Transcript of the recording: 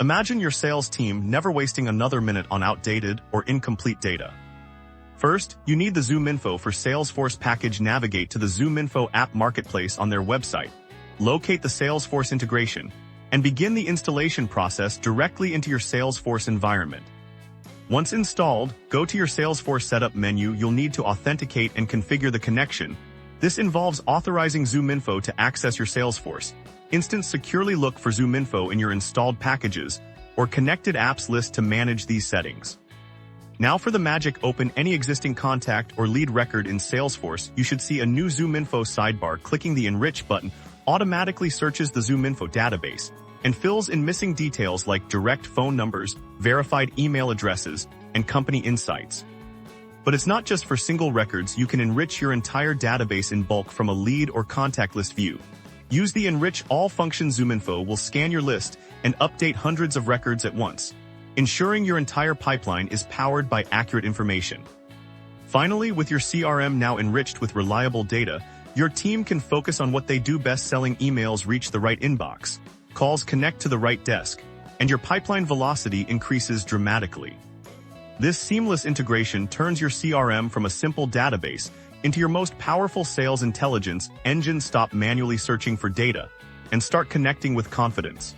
Imagine your sales team never wasting another minute on outdated or incomplete data. First, you need the ZoomInfo for Salesforce package. Navigate to the ZoomInfo app marketplace on their website, locate the Salesforce integration, and begin the installation process directly into your Salesforce environment. Once installed, go to your Salesforce setup menu. You'll need to authenticate and configure the connection. This involves authorizing ZoomInfo to access your Salesforce instance. Securely look for ZoomInfo in your installed packages or connected apps list to manage these settings. Now for the magic, open any existing contact or lead record in Salesforce. You should see a new ZoomInfo sidebar. Clicking the Enrich button automatically searches the ZoomInfo database and fills in missing details like direct phone numbers, verified email addresses, and company insights. But it's not just for single records. You can enrich your entire database in bulk from a lead or contact list view. Use the Enrich All function. ZoomInfo will scan your list and update hundreds of records at once, ensuring your entire pipeline is powered by accurate information. Finally, with your CRM now enriched with reliable data, your team can focus on what they do best. Selling emails reach the right inbox, calls connect to the right desk, and your pipeline velocity increases dramatically. This seamless integration turns your CRM from a simple database into your most powerful sales intelligence engine. Stop manually searching for data and start connecting with confidence.